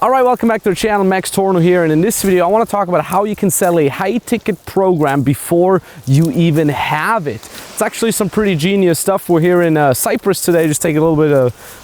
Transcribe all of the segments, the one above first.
All right, welcome back to the channel. Max Tornow here, and in this video I want to talk about how you can sell a high-ticket program before you even have it. It's actually some pretty genius stuff. We're here in Cyprus today, just taking a little bit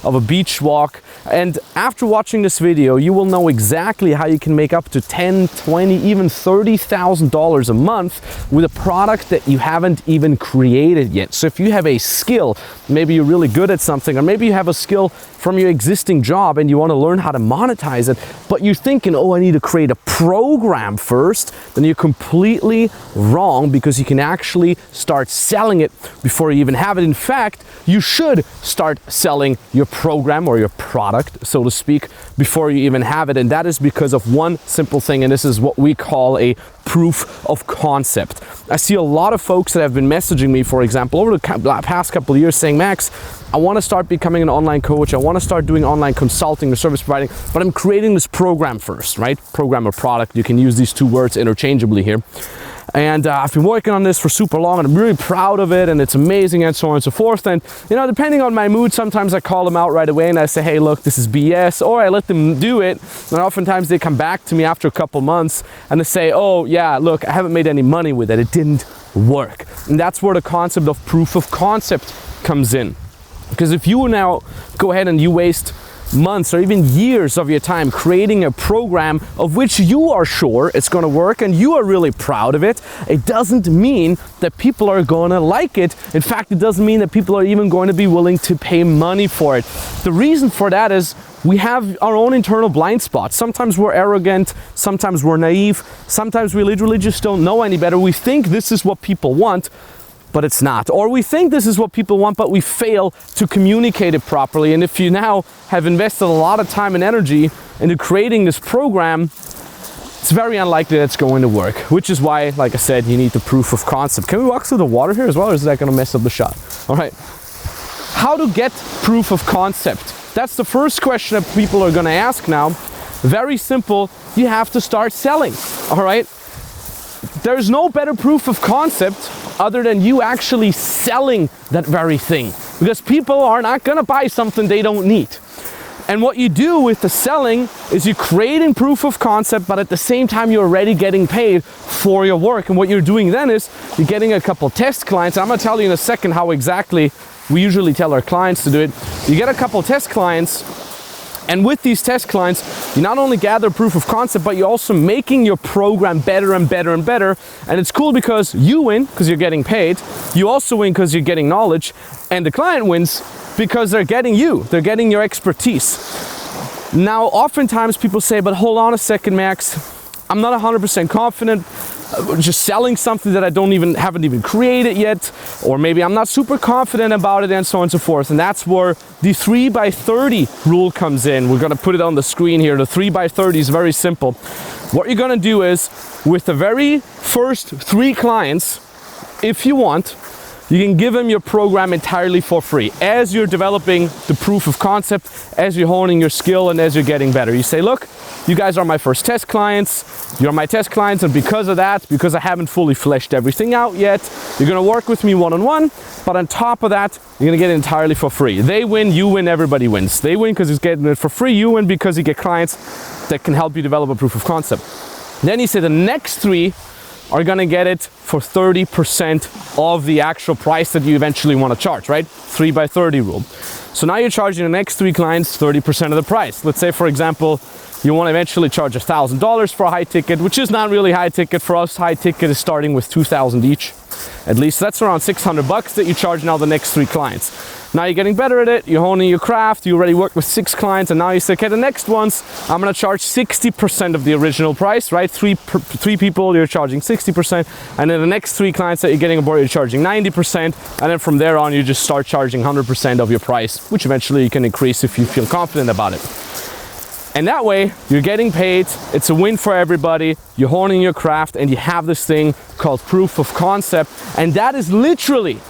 of a beach walk, and after watching this video you will know exactly how you can make up to $10, $20, even $30,000 a month with a product that you haven't even created yet. So if you have a skill, maybe you're really good at something, or maybe you have a skill from your existing job and you want to learn how to monetize it, but you're thinking, oh, I need to create a program first, then you're completely wrong, because you can actually start selling it before you even have it. In fact, you should start selling your program or your product, so to speak, before you even have it. And that is because of one simple thing, and this is what we call a proof of concept. I see a lot of folks that have been messaging me, for example, over the past couple of years saying, Max, I want to start becoming an online coach. I want to start doing online consulting or service providing, but I'm creating this program first, right? Program or product. You can use these two words interchangeably here. And I've been working on this for super long, and I'm really proud of it, and it's amazing, and so on and so forth. And you know, depending on my mood, sometimes I call them out right away and I say, hey, look, this is BS, or I let them do it. And oftentimes they come back to me after a couple months and they say, oh yeah, look, I haven't made any money with it. It didn't work. And that's where the concept of proof of concept comes in. Because if you now go ahead and you waste months or even years of your time creating a program of which you are sure it's going to work and you are really proud of it, it doesn't mean that people are going to like it. In fact, it doesn't mean that people are even going to be willing to pay money for it. The reason for that is we have our own internal blind spots. Sometimes we're arrogant, sometimes we're naive, sometimes we literally just don't know any better. We think this is what people want, but it's not. Or we think this is what people want, but we fail to communicate it properly. And if you now have invested a lot of time and energy into creating this program, it's very unlikely that it's going to work, which is why, like I said, you need the proof of concept. Can we walk through the water here as well, or is that gonna mess up the shot? All right. How to get proof of concept? That's the first question that people are gonna ask now. Very simple, you have to start selling, all right? There's no better proof of concept other than you actually selling that very thing, because people are not going to buy something they don't need. And what you do with the selling is you're creating proof of concept, but at the same time you're already getting paid for your work. And what you're doing then is you're getting a couple test clients. I'm going to tell you in a second how exactly we usually tell our clients to do it. You get a couple test clients, and with these test clients, you not only gather proof of concept, but you're also making your program better and better and better. And it's cool because you win because you're getting paid. You also win because you're getting knowledge. And the client wins because they're getting you. They're getting your expertise. Now, oftentimes people say, but hold on a second, Max. I'm not 100% confident. Just selling something that I haven't even created yet, or maybe I'm not super confident about it, and so on and so forth. And that's where the 3x30 rule comes in. We're gonna put it on the screen here. The 3x30 is very simple. What you're gonna do is, with the very first 3 clients, if you want, you can give them your program entirely for free. As you're developing the proof of concept, as you're honing your skill, and as you're getting better. You say, look, you guys are my first test clients, you're my test clients, and because of that, because I haven't fully fleshed everything out yet, you're gonna work with me one-on-one, but on top of that, you're gonna get it entirely for free. They win, you win, everybody wins. They win because it's getting it for free, you win because you get clients that can help you develop a proof of concept. Then you say the next 3 are gonna get it for 30% of the actual price that you eventually want to charge, right? 3x30 rule. So now you're charging the next 3 clients 30% of the price. Let's say, for example, you want to eventually charge $1,000 for a high ticket, which is not really high ticket for us. High ticket is starting with $2,000 each. At least that's around $600 that you charge now the next 3 clients. Now you're getting better at it, you're honing your craft, you already worked with 6 clients, and now you say, okay, the next ones, I'm gonna charge 60% of the original price, right? 3 people, you're charging 60%, and then the next 3 clients that you're getting aboard, you're charging 90%, and then from there on, you just start charging 100% of your price, which eventually you can increase if you feel confident about it. And that way, you're getting paid, it's a win for everybody, you're honing your craft, and you have this thing called proof of concept, and that is literally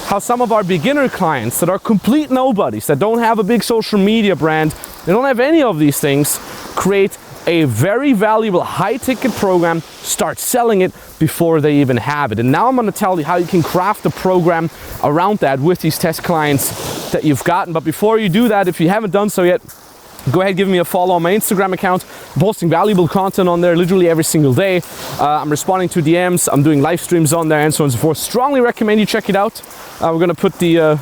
how some of our beginner clients that are complete nobodies, that don't have a big social media brand, they don't have any of these things, create a very valuable high-ticket program, start selling it before they even have it. And now I'm going to tell you how you can craft a program around that with these test clients that you've gotten. But before you do that, if you haven't done so yet, go ahead, give me a follow on my Instagram account. I'm posting valuable content on there literally every single day. I'm responding to DMs, I'm doing live streams on there, and so on and so forth. Strongly recommend you check it out. We're gonna put the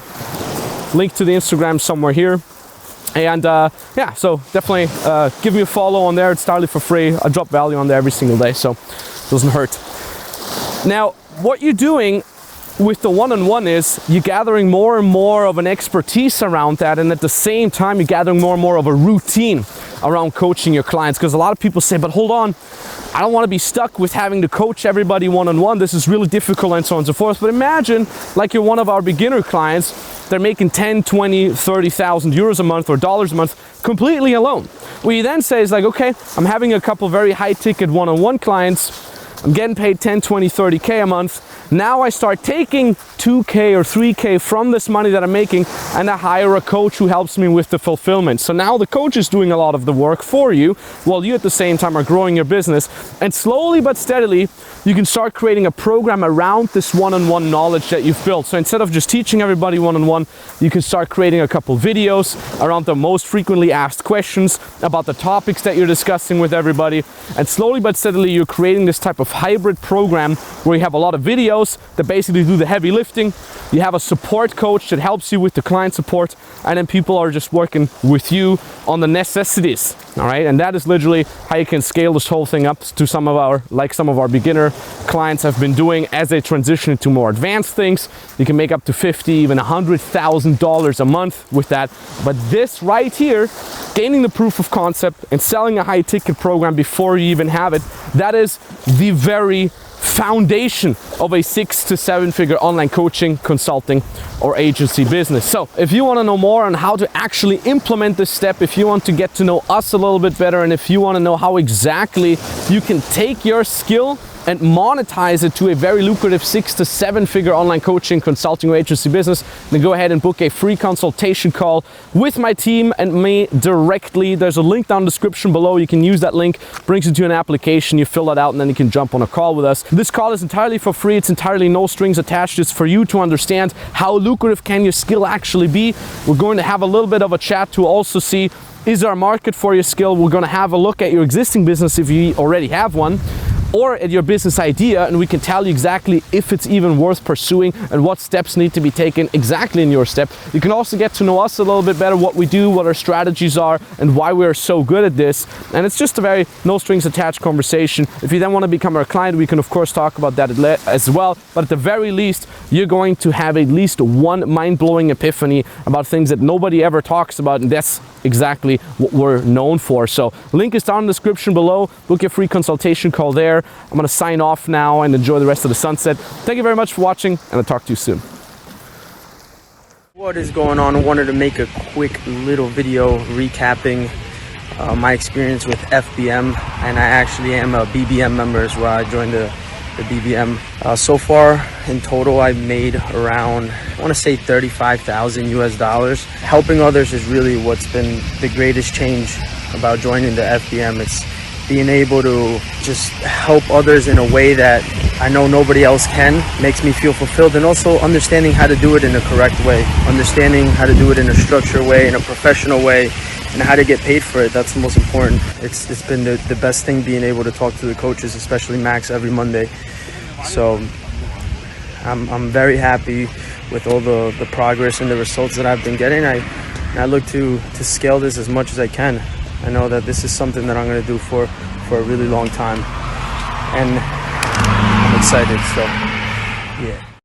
link to the Instagram somewhere here. And yeah, so definitely give me a follow on there. It's entirely for free. I drop value on there every single day, so it doesn't hurt. Now, what you're doing with the one-on-one is you're gathering more and more of an expertise around that, and at the same time you're gathering more and more of a routine around coaching your clients. Because a lot of people say, but hold on, I don't want to be stuck with having to coach everybody one-on-one. This is really difficult, and so on and so forth. But imagine like you're one of our beginner clients. They're making 10, 20, 30,000 euros a month or dollars a month completely alone. What you then say is like, okay, I'm having a couple very high ticket one-on-one clients. I'm getting paid 10, 20, 30K a month. Now I start taking 2K or 3K from this money that I'm making, and I hire a coach who helps me with the fulfillment. So now the coach is doing a lot of the work for you, while you at the same time are growing your business. And slowly but steadily, you can start creating a program around this one-on-one knowledge that you've built. So instead of just teaching everybody one-on-one, you can start creating a couple videos around the most frequently asked questions about the topics that you're discussing with everybody. And slowly but steadily, you're creating this type of hybrid program where you have a lot of videos that basically do the heavy lifting. You have a support coach that helps you with the client support, and then people are just working with you on the necessities. All right, and that is literally how you can scale this whole thing up to some of our beginner clients have been doing as they transition to more advanced things. You can make up to $50,000, even $100,000 a month with that. But this right here, gaining the proof of concept and selling a high ticket program before you even have it, that is the very foundation of a 6 to 7 figure online coaching, consulting, or agency business. So if you want to know more on how to actually implement this step, if you want to get to know us a little bit better, and if you want to know how exactly you can take your skill and monetize it to a very lucrative 6 to 7 figure online coaching, consulting, or agency business, then go ahead and book a free consultation call with my team and me directly. There's a link down in the description below. You can use that link, brings you to an application, you fill that out, and then you can jump on a call with us. This call is entirely for free. It's entirely no strings attached. It's for you to understand how lucrative can your skill actually be. We're going to have a little bit of a chat to also see, is there a market for your skill? We're going to have a look at your existing business if you already have one, or at your business idea, and we can tell you exactly if it's even worth pursuing and what steps need to be taken exactly in your step. You can also get to know us a little bit better, what we do, what our strategies are, and why we're so good at this. And it's just a very no strings attached conversation. If you then want to become our client, we can of course talk about that as well. But at the very least, you're going to have at least one mind-blowing epiphany about things that nobody ever talks about, and that's exactly what we're known for. So link is down in the description below. Book your free consultation call there. I'm going to sign off now and enjoy the rest of the sunset. Thank you very much for watching, and I'll talk to you soon. What is going on? I wanted to make a quick little video recapping my experience with FBM, and I actually am a BBM member as well. I joined the BBM. So far in total, I've made around, I want to say 35,000 US dollars. Helping others is really what's been the greatest change about joining the FBM. It's being able to just help others in a way that I know nobody else can, makes me feel fulfilled, and also understanding how to do it in a correct way, understanding how to do it in a structured way, in a professional way, and how to get paid for it. That's the most important. It's been the best thing, being able to talk to the coaches, especially Max, every Monday. So I'm very happy with all the progress and the results that I've been getting. I look to scale this as much as I can. I know that this is something that I'm going to do for a really long time, and I'm excited. So